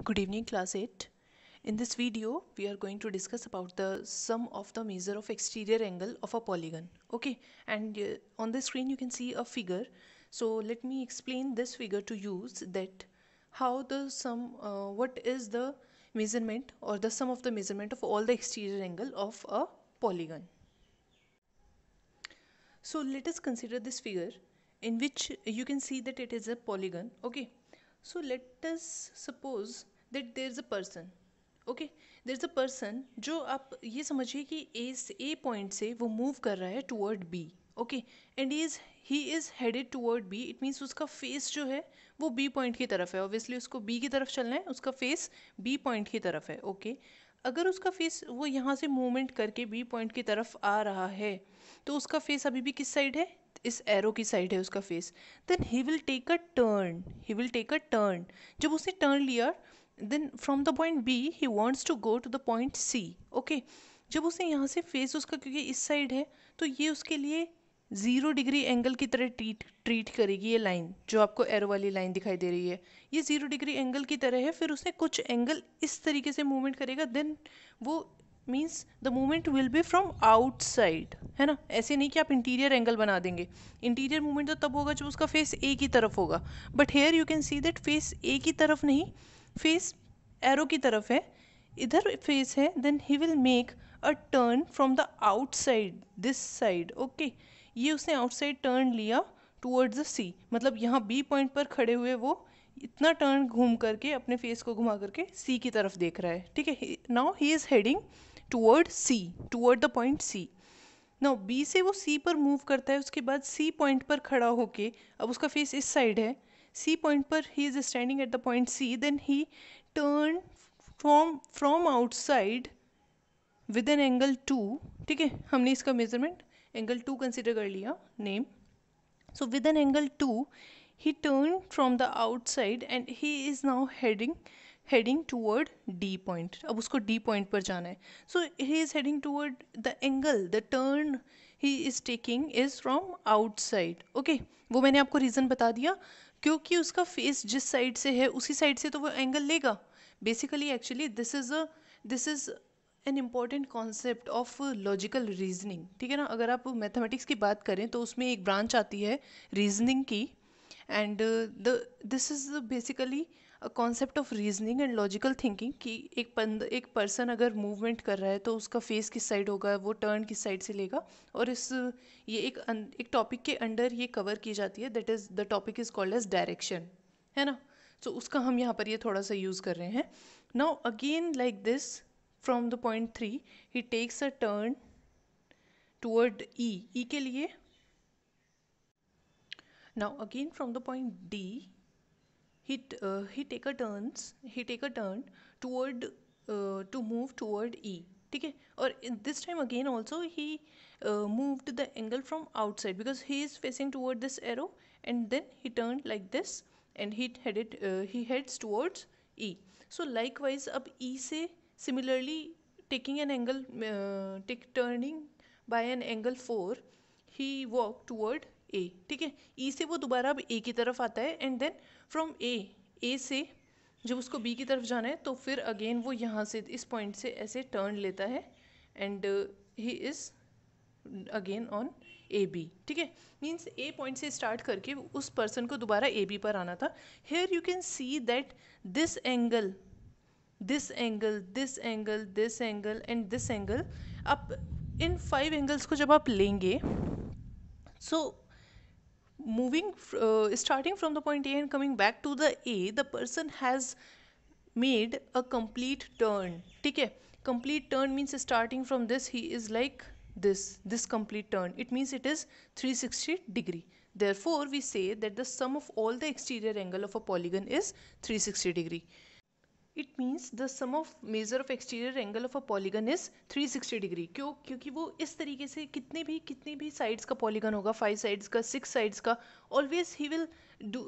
Good evening, class 8. In this video, we are going to discuss about the sum of the measure of exterior angle of a polygon. Okay, and on the screen you can see a figure. So let me explain this figure to you that how the sum, what is the measurement or the sum of the measurement of all the exterior angle of a polygon. So let us consider this figure in which you can see that it is a polygon. Okay, so let us suppose that there is a person. Okay there is a person जो आप ये समझिए कि ए point से वो move कर रहा है toward B. Okay and he is headed toward B. It means उसका फेस जो है वो बी पॉइंट की तरफ है. ऑब्वियसली उसको बी की तरफ चलना है, उसका फेस बी पॉइंट की तरफ है. ओके अगर उसका फेस वो यहाँ से मूवमेंट करके बी पॉइंट की तरफ आ रहा है तो उसका फेस अभी भी किस साइड है? इस एरो की साइड है उसका face. Then he will take a turn. जब उसने टर्न लिया then from the point B he wants to go to the point C. okay जब उसने यहाँ से फेस उसका क्योंकि इस साइड है तो ये उसके लिए 0 डिग्री एंगल की तरह ट्रीट करेगी. ये लाइन जो आपको एरो वाली लाइन दिखाई दे रही है ये 0 डिग्री एंगल की तरह है. फिर उसने कुछ एंगल इस तरीके से मूवमेंट करेगा. देन वो means the movement will be from outside, है ना. ऐसे नहीं कि आप इंटीरियर एंगल बना देंगे. इंटीरियर मूवमेंट तो तब होगा जब उसका फेस ए की तरफ होगा. But here you can see that face A की तरफ नहीं, फेस एरो की तरफ है, इधर फेस है. Then he will make a turn from the outside this side. Okay ये उसने आउटसाइड टर्न लिया टूवर्ड्स द सी. मतलब यहाँ बी पॉइंट पर खड़े हुए वो इतना टर्न घूम करके अपने फेस को घुमा करके सी की तरफ देख रहा है. ठीक है, now he is heading toward C, toward the point C. Now B से वो सी पर मूव करता है. उसके बाद सी पॉइंट पर खड़ा होके, अब उसका फेस इस साइड है, सी पॉइंट पर he is standing at the point C. Then he turn from outside with an angle 2. ठीक है, हमने इसका मेजरमेंट एंगल 2 कंसिडर कर लिया name. So with an angle 2 he turned from the outside and he is now heading toward D point. अब उसको D point पर जाना है. So he is heading toward the angle, the turn he is taking is from outside. Okay, वो मैंने आपको reason बता दिया क्योंकि उसका फेस जिस साइड से है उसी साइड से तो वो एंगल लेगा. Basically actually this is an important concept of logical reasoning. ठीक है ना. अगर आप मैथमेटिक्स की बात करें तो उसमें एक ब्रांच आती है रीजनिंग की. And this is basically a concept of reasoning and logical thinking कि एक पर्सन अगर मूवमेंट कर रहा है तो उसका फेस किस साइड होगा, वो टर्न किस साइड से लेगा. और ये एक टॉपिक के अंडर ये कवर की जाती है. That is the topic is called as direction, है ना. तो उसका हम यहाँ पर ये थोड़ा सा यूज़ कर रहे हैं. Now again like this from the point 3 he takes a turn toward E के लिए. Now again from the point D he take a turn toward to move toward E. ठीक है, और this time again also he moved the angle from outside because he is facing toward this arrow. And then he turned like this and he heads towards E. So likewise अब E से similarly taking an angle turning by an angle 4 he walk toward ए. ठीक है, ई से वो दोबारा अब ए की तरफ आता है. एंड देन फ्रॉम ए से जब उसको बी की तरफ जाना है तो फिर अगेन वो यहाँ से इस पॉइंट से ऐसे टर्न लेता है and he is again on A B. ठीक है, मीन्स ए पॉइंट से स्टार्ट करके उस पर्सन को दोबारा ए बी पर आना था. Here you can see that this angle and this angle, आप इन 5 एंगल्स को जब आप लेंगे so starting from the point A and coming back to the A, the person has made a complete turn. ठीक है, complete turn means starting from this he is like this complete turn. It means it is 360 degree. Therefore we say that the sum of all the exterior angle of a polygon is 360 degree. It means the sum of measure of exterior angle of a polygon is 360 degree. क्योंकि वो इस तरीके से कितने भी sides का polygon होगा, 5 sides का, 6 साइड्स का, always he will do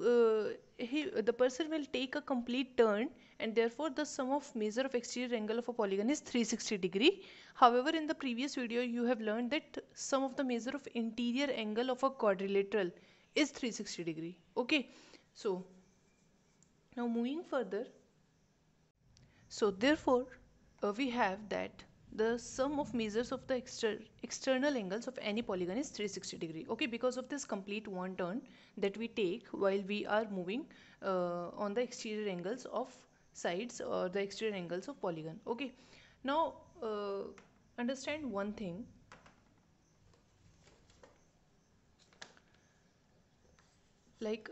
the person will take a complete turn and therefore the sum of measure of exterior angle of a polygon is 360 degree. However, in the previous video you have learned that sum of the measure of interior angle of a quadrilateral is 360 degree. Okay, so now moving further, So therefore, we have that the sum of measures of the external angles of any polygon is 360 degree. Okay, because of this complete one turn that we take while we are moving on the exterior angles of sides or the exterior angles of polygon. Okay, now understand one thing. Like,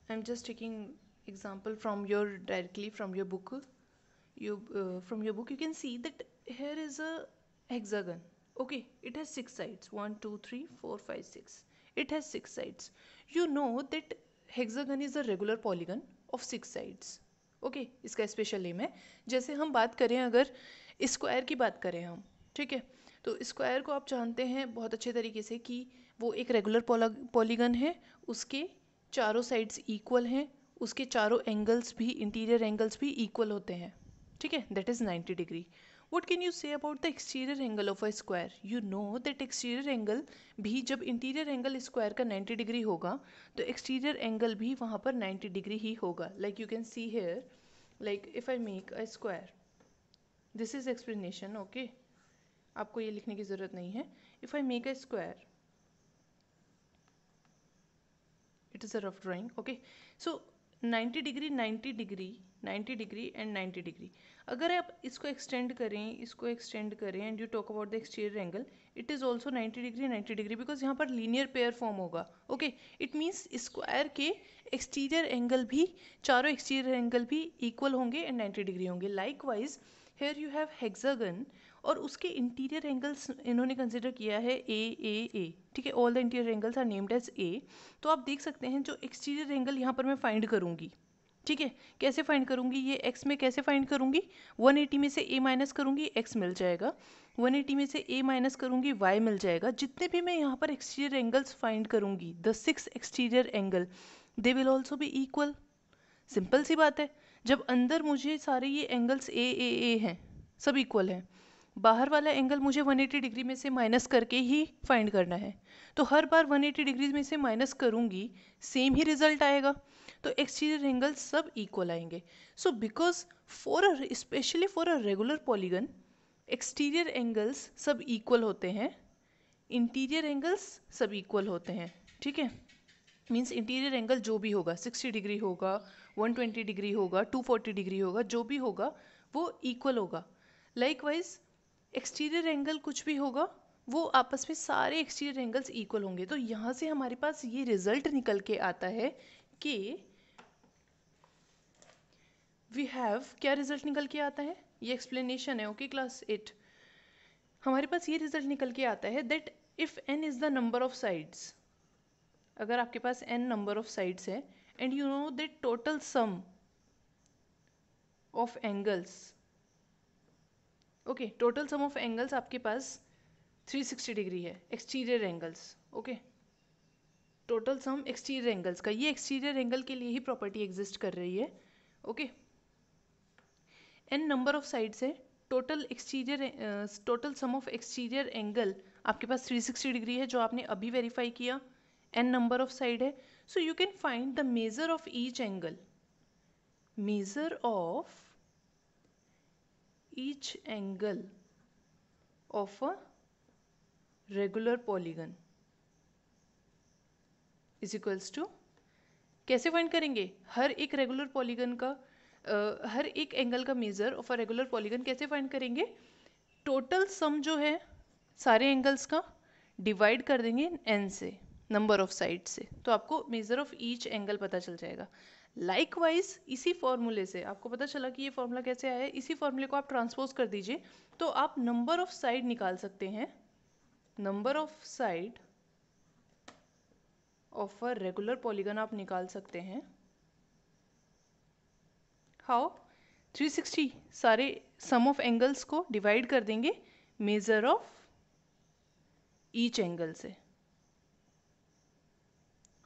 I'm just taking example from your directly from your book. From your book you can see that here is a hexagon. Okay, it has 6 sides, 1 2 3 4 5 6. It has 6 sides. You know that hexagon is a regular polygon of 6 sides. Okay इसका special name है. जैसे हम बात करें अगर square की बात करें हम, ठीक है, तो स्क्वायर को आप जानते हैं बहुत अच्छे तरीके से कि वो एक रेगुलर पॉलीगन है. उसके चारों साइड्स इक्वल हैं, उसके चारों एंगल्स भी, इंटीरियर एंगल्स भी इक्वल होते हैं. ठीक है, that is 90 degree. What can you say about the exterior angle of a square? You know that exterior angle भी जब interior angle square का 90 डिग्री होगा तो exterior angle भी वहाँ पर 90 डिग्री ही होगा. Like you can see here, like if I make a square, this is explanation, okay? आपको ये लिखने की ज़रूरत नहीं है. If I make a square, it is a rough drawing, okay? So 90 degree 90 degree 90 degree and 90 degree. अगर आप इसको एक्सटेंड करें and you talk about the exterior angle, it is also 90 degree 90 degree, because यहाँ पर linear pair form होगा. Okay, it means square के exterior angle भी, चारों एक्सटीरियर एंगल भी इक्वल होंगे एंड 90 डिग्री होंगे. Likewise here you have hexagon और उसके इंटीरियर एंगल्स इन्होंने कंसिडर किया है ए. ठीक है, all the interior angles are named as A. तो आप देख सकते हैं जो एक्सटीरियर एंगल यहाँ पर मैं फाइंड करूँगी, ठीक है, कैसे फाइंड करूँगी, ये x में कैसे फाइंड करूँगी, 180 में से a माइनस करूँगी x मिल जाएगा, 180 में से a माइनस करूँगी y मिल जाएगा. जितने भी मैं यहाँ पर एक्सटीरियर एंगल्स फाइंड करूँगी, the 6 exterior angle, they will also be equal. Simple सी बात है, जब अंदर मुझे सारे ये एंगल्स ए हैं, सब इक्वल हैं, बाहर वाला एंगल मुझे 180 डिग्री में से माइनस करके ही फाइंड करना है. तो हर बार 180 डिग्री में से माइनस करूँगी, सेम ही रिजल्ट आएगा. तो एक्सटीरियर एंगल्स सब इक्वल आएंगे. So because specially for a regular polygon, exterior angles सब इक्वल होते हैं, इंटीरियर एंगल्स सब इक्वल होते हैं. ठीक है, मीन्स इंटीरियर एंगल जो भी होगा, 60 डिग्री होगा, 120 डिग्री होगा, 240 डिग्री होगा, जो भी होगा वो इक्वल होगा. लाइक वाइज एक्सटीरियर एंगल कुछ भी होगा, वो आपस में सारे एक्सटीरियर एंगल्स इक्वल होंगे. तो यहाँ से हमारे पास ये रिजल्ट निकल के आता है कि वी हैव, क्या रिजल्ट निकल के आता है, ये एक्सप्लेनेशन है. Okay, class 8. हमारे पास ये रिजल्ट निकल के आता है that if n is the number of sides, अगर आपके पास n नंबर ऑफ साइड्स है and you know that total sum of angles, okay, total sum of angles आपके पास 360 डिग्री है, exterior angles. Okay, total sum exterior angles का, ये exterior angle के लिए ही प्रॉपर्टी एग्जिस्ट कर रही है. Okay, n number of sides है, total sum of exterior angle आपके पास 360 डिग्री है, जो आपने अभी वेरीफाई किया. n नंबर ऑफ साइड है, so you can find the measure of each angle. Measure of each angle of a regular polygon is equals to, कैसे find करेंगे, हर एक रेगुलर पॉलीगन का हर एक एंगल का measure of a regular polygon कैसे find करेंगे, टोटल सम जो है सारे एंगल्स का डिवाइड कर देंगे n से, नंबर ऑफ साइड से, तो आपको मेजर ऑफ ईच एंगल पता चल जाएगा. लाइकवाइज इसी फॉर्मूले से आपको पता चला कि ये फॉर्मूला कैसे आया है, इसी फॉर्मूले को आप ट्रांसपोज कर दीजिए तो आप नंबर ऑफ साइड निकाल सकते हैं. Number of side of a regular polygon आप निकाल सकते हैं. हाउ, 360 सारे सम ऑफ एंगल्स को डिवाइड कर देंगे मेजर ऑफ ईच एंगल से.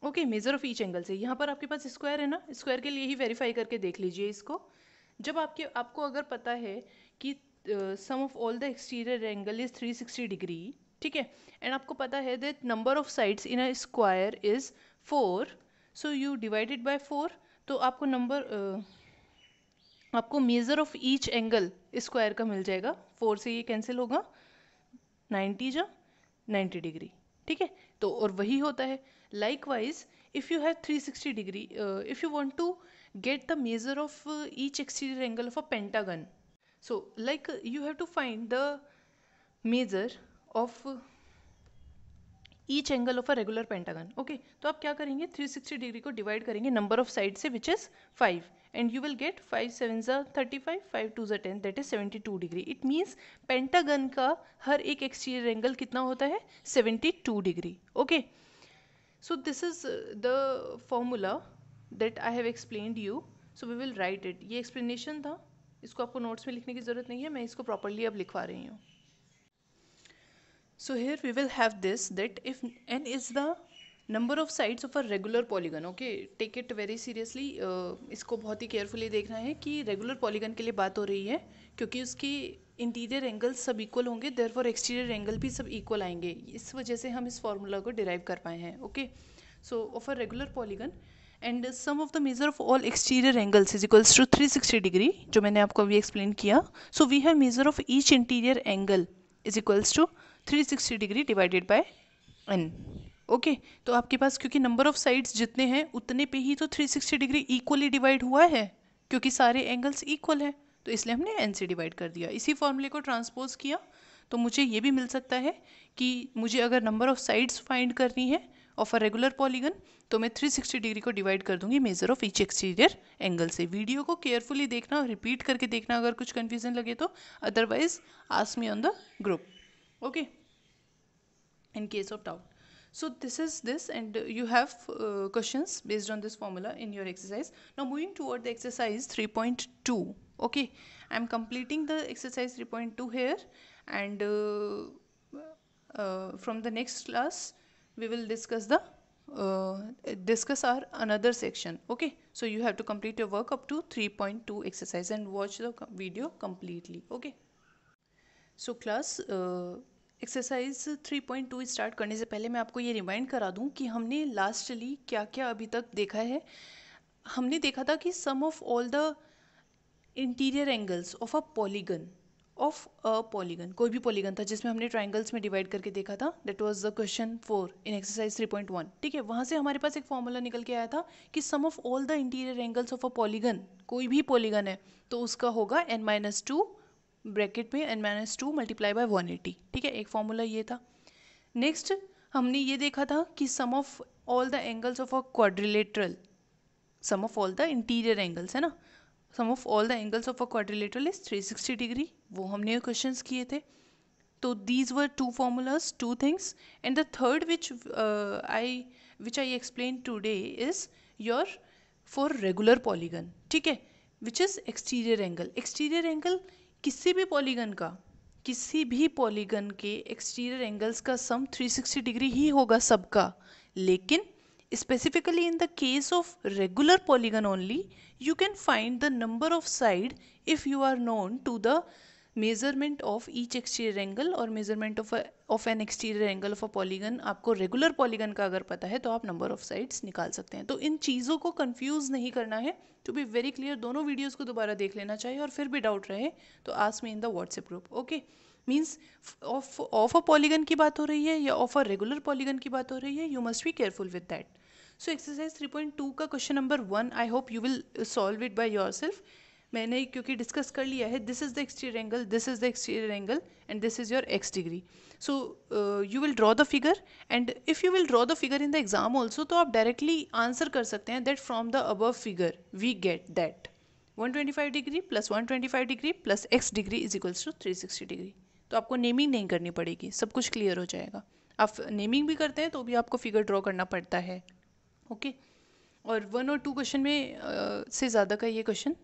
Okay, major of each angle से. यहाँ पर आपके पास स्क्वायर है ना, स्क्वायर के लिए ही वेरीफाई करके देख लीजिए इसको. जब आपको अगर पता है कि sum of all the exterior angle is 360 degree, ठीक है, एंड आपको पता है that number of sides in a square is 4, so you divided by 4, तो आपको नंबर आपको measure of each angle square का मिल जाएगा, 4 से ये कैंसिल होगा, 90 जा 90 डिग्री, ठीक है। तो और वही होता है likewise if you have 360 degree, if you want to get the measure of each exterior angle of a pentagon, so like you have to find the measure of each angle of a regular pentagon, okay। तो आप क्या करेंगे, 360 degree को divide करेंगे number of side से which is 5 and you will get 5 7 35 5 2 10 that is 72 degree. It means pentagon का हर एक exterior angle कितना होता है, 72 degree, okay. So this is the formula that I have explained you. So we will write it. ये explanation था, इसको आपको notes में लिखने की ज़रूरत नहीं है, मैं इसको properly अब लिखवा रही हूँ। So here we will have this, that if n is the number of sides of a regular polygon, okay, take it very seriously, इसको बहुत ही carefully देखना है कि regular polygon के लिए बात हो रही है, क्योंकि उसकी इंटीरियर एंगल सब इक्वल होंगे, देयरफॉर एक्सटीरियर एंगल भी सब इक्वल आएंगे, इस वजह से हम इस फॉर्मूला को डिराइव कर पाए हैं, okay. So of a regular polygon and sum of the measure of all exterior angles is equals to 360 degree, जो मैंने आपको अभी एक्सप्लेन किया। So we have measure of each interior angle is equals to 360 degree divided by n, okay. तो आपके पास क्योंकि number of sides जितने हैं उतने पे ही तो 360 डिग्री इक्वली डिवाइड हुआ है, क्योंकि सारे एंगल्स इक्वल हैं, तो इसलिए हमने n से डिवाइड कर दिया। इसी फॉर्मूले को ट्रांसपोज किया तो मुझे ये भी मिल सकता है कि मुझे अगर नंबर ऑफ साइड्स फाइंड करनी है ऑफ अ रेगुलर पॉलीगन तो मैं 360 डिग्री को डिवाइड कर दूंगी major of each exterior angle से। वीडियो को केयरफुली देखना और रिपीट करके देखना अगर कुछ कन्फ्यूजन लगे तो, otherwise ask me on the group, okay, in case of doubt. So this is this, and you have questions based on this formula in your exercise. Now moving toward the exercise 3.2, okay, I am completing the exercise 3.2 here, and from the next class we will discuss the discuss our another section, okay। So you have to complete your work up to 3.2 exercise and watch the video completely, okay। So class exercise 3.2 start करने से पहले मैं आपको ये remind करा दूं कि हमने लास्टली क्या क्या अभी तक देखा है। हमने देखा था कि sum of all the interior angles of a polygon, कोई भी पॉलीगन था जिसमें हमने ट्राइंगल्स में डिवाइड करके देखा था, that was the question 4 in exercise 3.1, ठीक है। वहाँ से हमारे पास एक फॉर्मूला निकल के आया था कि sum of all the interior angles of a polygon, कोई भी पॉलीगन है तो उसका होगा n-2 ब्रैकेट में n-2 मल्टीप्लाई बाय 180, ठीक है, एक फॉर्मूला ये था। नेक्स्ट हमने ये देखा था कि sum of all the angles of a quadrilateral, sum of all the interior angles है ना, sum of all the angles of a quadrilateral is 360 degree, वो हमने क्वेश्चंस किए थे। तो these were two formulas, two things, and the third which I explain today is your for regular polygon, ठीक है, which is exterior angle. Exterior angle किसी भी polygon का, किसी भी पॉलीगन के एक्सटीरियर एंगल्स का सम 360 डिग्री ही होगा सबका, लेकिन specifically in the case of regular polygon only you can find the number of side if you are known to the measurement of each exterior angle or measurement of an exterior angle of a polygon। आपको regular polygon का अगर पता है तो आप number of sides निकाल सकते हैं। तो इन चीज़ों को confuse नहीं करना है, to be very clear दोनों videos को दोबारा देख लेना चाहिए, और फिर भी doubt रहे तो ask me in the WhatsApp group, okay। Means of a polygon की बात हो रही है या ऑफ अ रेगुलर पॉलीगन की बात हो रही है, you must be careful with that. So exercise 3.2 का question number 1 I hope you will solve it by yourself. मैंने क्योंकि डिस्कस कर लिया है, this is the exterior angle, this is the exterior angle and this is your x degree. So you will draw the figure, and if you will draw the figure in the exam also तो आप directly answer कर सकते हैं that from the above figure we get that 125 degree plus 125 degree plus x degree is equals to 360 degree. तो आपको naming नहीं करनी पड़ेगी, सब कुछ क्लियर हो जाएगा। आप नेमिंग भी करते हैं तो भी आपको फिगर ड्रॉ करना पड़ता है, ओके। और 1 और 2 क्वेश्चन में से ज़्यादा का ये क्वेश्चन,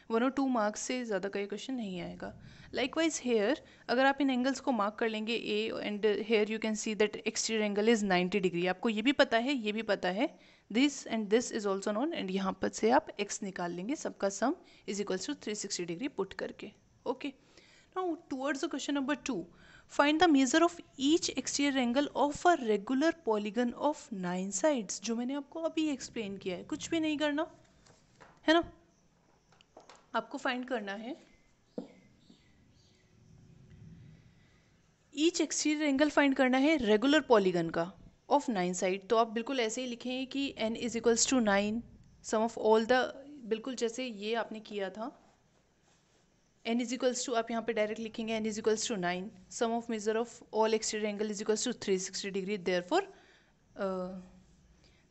1 और 2 मार्क्स से ज़्यादा का ये क्वेश्चन नहीं आएगा। लाइकवाइज हेयर अगर आप इन एंगल्स को मार्क कर लेंगे A, and here you can see that exterior angle is 90 degree, आपको ये भी पता है, ये भी पता है, this and this is also known, and यहाँ पर से आप x निकाल लेंगे, सबका sum is equals to 360 degree put करके, okay. Now towards the question number 2, find the measure of each exterior angle of a regular polygon of 9 sides, जो मैंने आपको अभी एक्सप्लेन किया है, कुछ भी नहीं करना है ना। आपको फाइंड करना है ईच एक्सटीरियर एंगल फाइंड करना है रेगुलर पॉलीगन का ऑफ 9 साइड। तो आप बिल्कुल ऐसे ही लिखें कि n is equals to 9 sum of all the, बिल्कुल जैसे ये आपने किया था, n इज इक्वल्स टू, आप यहाँ पे डायरेक्ट लिखेंगे n is equals to 9 sum of measure of all exterior angle is equals to 360 degree.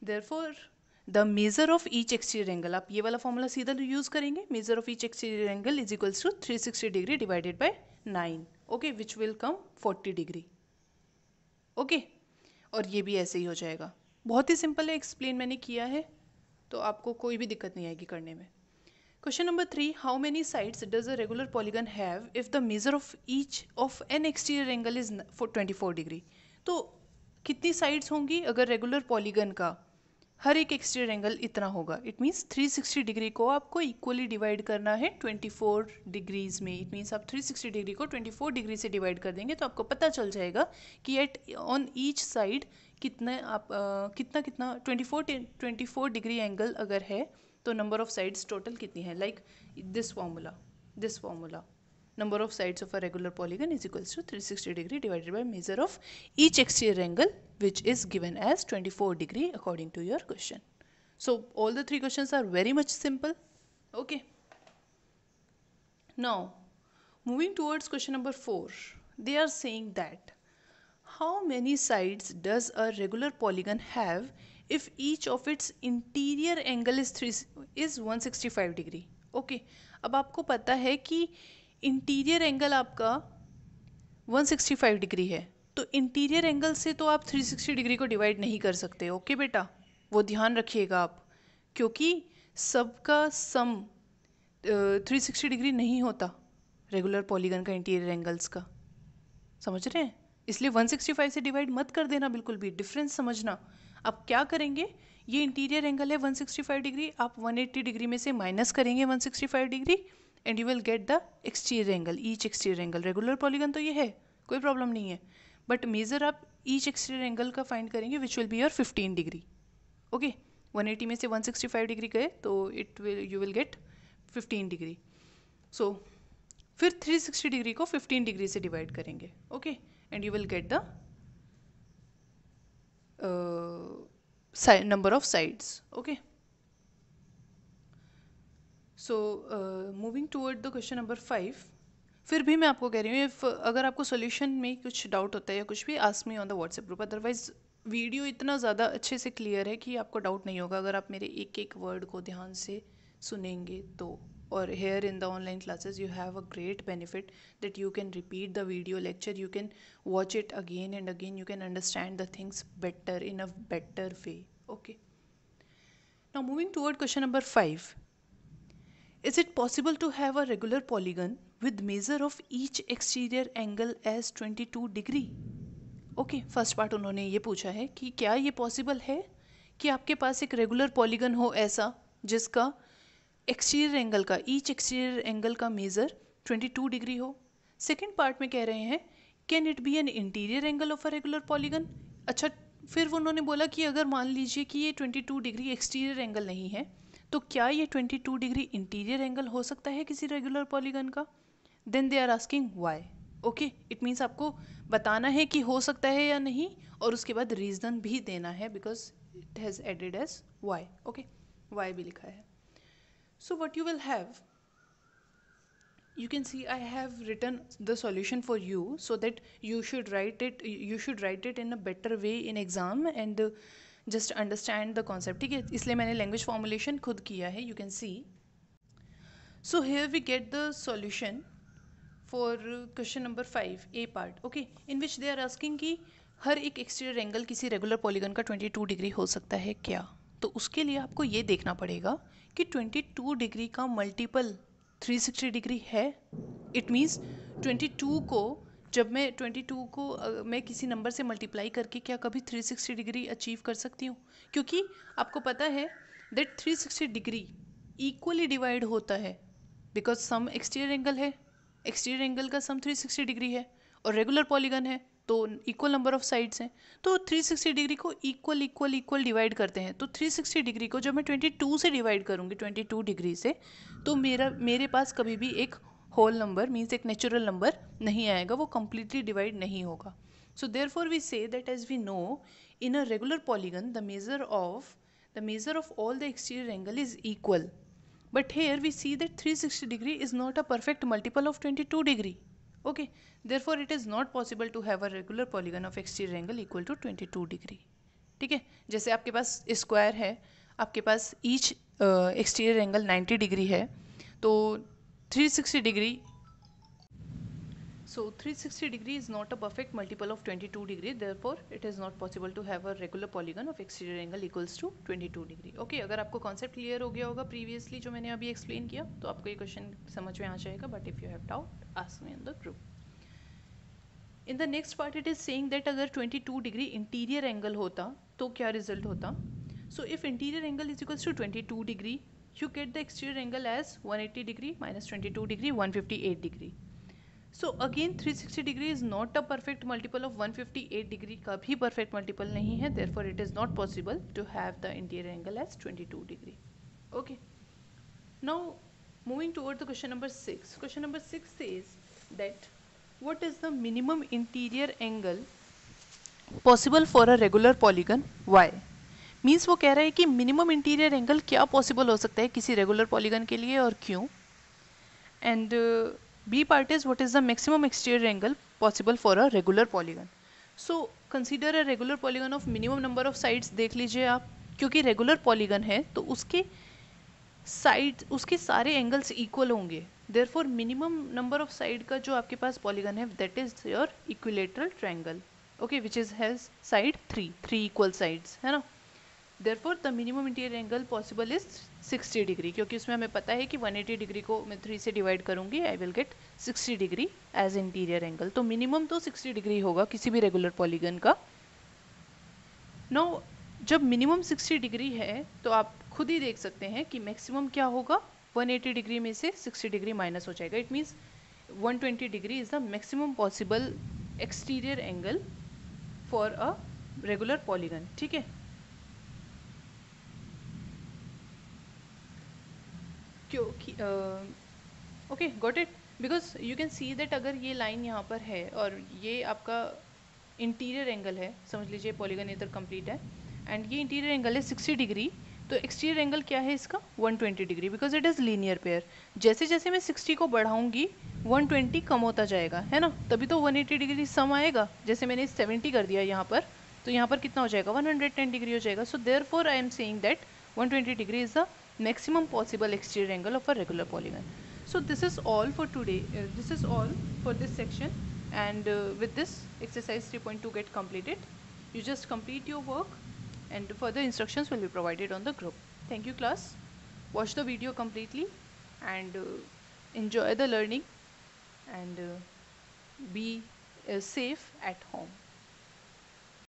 Therefore the measure of each exterior angle, आप ये वाला फॉर्मूला सीधा यूज करेंगे, measure of each exterior angle is equals to 360 degree divided by 9, okay, which will come 40 degree, okay. और ये भी ऐसे ही हो जाएगा, बहुत ही सिंपल है, एक्सप्लेन मैंने किया है, तो आपको कोई भी दिक्कत नहीं आएगी करने में। Question number 3, how many sides does a regular polygon have if the measure of each of N exterior angle is 24 degree. तो कितनी साइड्स होंगी अगर रेगुलर पॉलीगन का हर एक एक्सटीरियर एंगल इतना होगा, इट मीन्स 360 डिग्री को आपको इक्वली डिवाइड करना है 24 डिग्रीज में। इट मीन्स आप 360 डिग्री को 24 डिग्री से डिवाइड कर देंगे तो आपको पता चल जाएगा कि एट ऑन ईच साइड कितना आप कितना 24 डिग्री एंगल अगर है तो नंबर ऑफ साइड्स टोटल कितनी है, like this formula number of sides of a regular polygon is equals to 360 degree divided by measure of each exterior angle, which is given as 24 degree according to your question. So all the three questions are very much simple, okay. Now moving towards question number 4, they are saying that how many sides does a regular polygon have if each of its interior angle is 165 degree, okay. अब आपको पता है कि interior angle आपका 165 degree है, तो interior angle से तो आप 360 डिग्री को डिवाइड नहीं कर सकते, ओके बेटा, वो ध्यान रखिएगा आप, क्योंकि सबका सम 360 डिग्री नहीं होता रेगुलर पॉलीगन का इंटीरियर एंगल्स का, समझ रहे हैं, इसलिए 165 से डिवाइड मत कर देना, बिल्कुल भी डिफरेंस समझना। आप क्या करेंगे, ये इंटीरियर एंगल है 165 डिग्री, आप 180 डिग्री में से माइनस करेंगे 165 degree and you will get the exterior angle, each exterior angle. Regular polygon तो ये है, कोई प्रॉब्लम नहीं है, बट मेजर आप ईच एक्सटीरियर एंगल का फाइंड करेंगे which will be your 15 degree, okay. 180 में से 165 डिग्री गए तो यू विल गेट 15 डिग्री। सो फिर 360 डिग्री को 15 डिग्री से डिवाइड करेंगे, okay, and you will get the number of sides, okay. So moving toward the question number 5, फिर भी मैं आपको कह रही हूँ इफ अगर आपको सोल्यूशन में कुछ डाउट होता है या कुछ भी, ask me on the WhatsApp group, otherwise video इतना ज़्यादा अच्छे से क्लियर है कि आपको डाउट नहीं होगा अगर आप मेरे एक एक वर्ड को ध्यान से सुनेंगे तो। और here in the online classes you have a great benefit that you can repeat the video lecture, you can watch it again and again, you can understand the things better in a better way, okay. Now moving toward question number 5, is it possible to have a regular polygon with measure of each exterior angle as 22 degree? Okay, first part उन्होंने ये पूछा है कि क्या ये possible है कि आपके पास एक रेगुलर पॉलीगन हो ऐसा जिसका एक्सटीरियर एंगल का, ईच एक्सटीरियर एंगल का मेजर 22 डिग्री हो। सेकेंड पार्ट में कह रहे हैं can it be an interior angle of a regular polygon. अच्छा, फिर उन्होंने बोला कि अगर मान लीजिए कि ये 22 डिग्री एक्सटीरियर एंगल नहीं है तो क्या ये 22 डिग्री इंटीरियर एंगल हो सकता है किसी रेगुलर पॉलीगन का। Then they are asking why, okay, it means आपको बताना है कि हो सकता है या नहीं और उसके बाद रीजन भी देना है because it has added as why, okay, why भी लिखा है। So what you will have, you can see I have written the solution for you so that you should write it in a better way in exam and just understand the concept, ठीक है, इसलिए मैंने language formulation खुद किया है, you can see. So here we get the solution for question number 5 A part, okay, in which they are asking कि हर एक exterior angle किसी रेगुलर पॉलीगन का 22 डिग्री हो सकता है क्या। तो उसके लिए आपको ये देखना पड़ेगा कि 22 डिग्री का मल्टीपल 360 डिग्री है। इट मीन्स 22 को जब मैं 22 को मैं किसी नंबर से मल्टीप्लाई करके क्या कभी 360 डिग्री अचीव कर सकती हूँ, क्योंकि आपको पता है दैट 360 डिग्री इक्वली डिवाइड होता है बिकॉज सम एक्सटीरियर एंगल है, एक्सटीरियर एंगल का सम 360 डिग्री है और रेगुलर पॉलीगन है तो इक्वल नंबर ऑफ साइड्स हैं, तो 360 डिग्री को इक्वल इक्वल इक्वल डिवाइड करते हैं। तो 360 डिग्री को जब मैं 22 से डिवाइड करूँगी, 22 डिग्री से, तो मेरे पास कभी भी एक होल नंबर मीन्स एक नेचुरल नंबर नहीं आएगा, वो completely डिवाइड नहीं होगा। So therefore we say that as we know, in a regular polygon the measure of all the exterior angle is equal. But here we see that 360 degree is not a perfect multiple of 22 degree. Okay, therefore it is not possible to have a regular polygon of exterior angle equal to 22 degree. ठीक है, जैसे आपके पास square है, आपके पास each exterior angle 90 degree है, तो 360 degree, so 360 degree is not a perfect multiple of 22 degree, therefore it is not possible to have a regular polygon of exterior angle equals to 22 degree. Okay, अगर आपको concept clear हो गया होगा previously जो मैंने अभी explain किया, तो आपको ये question समझ में आ जाएगा, but if you have doubt ask me in the group. In the next part it is saying that अगर 22 degree interior angle होता तो क्या result होता. So if interior angle is equals to 22 degree, you get the exterior angle as 180 degree minus 22 degree 158 degree. So again 360 degree is not a perfect multiple of 158 degree, का भी perfect multiple नहीं है, therefore it is not possible to have the interior angle as 22 degree. Okay. Now moving toward the question number 6. Question number 6 says that what is the minimum interior angle possible for a regular polygon? Why? Means वो कह रहा है कि minimum interior angle क्या possible हो सकता है किसी रेगुलर पॉलीगन के लिए और क्यों. And B part is what is the maximum exterior angle possible for a regular polygon. So consider a regular polygon of minimum number of sides. देख लीजिए आप, क्योंकि regular polygon है तो उसके साइड, उसके सारे एंगल्स इक्वल होंगे, therefore minimum number of side का जो आपके पास polygon है that is your equilateral triangle, okay, which is has side 3 equal sides, है ना. Therefore the minimum interior angle possible is 60 degree, क्योंकि उसमें हमें पता है कि 180 डिग्री को मैं 3 से डिवाइड करूंगी, I will get 60 degree as interior angle. तो मिनिमम तो 60 डिग्री होगा किसी भी रेगुलर पॉलीगन का. नाउ जब मिनिमम 60 डिग्री है तो आप खुद ही देख सकते हैं कि मैक्सिमम क्या होगा, 180 डिग्री में से 60 डिग्री माइनस हो जाएगा. It means 120 degree is the maximum possible exterior angle for a regular polygon. ठीक है, क्योंकि okay got it, because you can see that अगर ये लाइन यहाँ पर है और ये आपका इंटीरियर एंगल है, समझ लीजिए पॉलीगन इधर कंप्लीट है एंड ये इंटीरियर एंगल है 60 डिग्री, तो एक्सटीरियर एंगल क्या है इसका 120 degree, because it is linear pair. जैसे जैसे मैं 60 को बढ़ाऊंगी 120 कम होता जाएगा, है ना, तभी तो 180 डिग्री सम आएगा. जैसे मैंने 70 कर दिया यहाँ पर, तो यहाँ पर कितना हो जाएगा 110 डिग्री हो जाएगा. So therefore I am saying that 120 degree is the maximum possible exterior angle of a regular polygon. So this is all for today, this is all for this section, and with this exercise 3.2 get completed. You just complete your work and further instructions will be provided on the group. Thank you class, watch the video completely and enjoy the learning and be safe at home.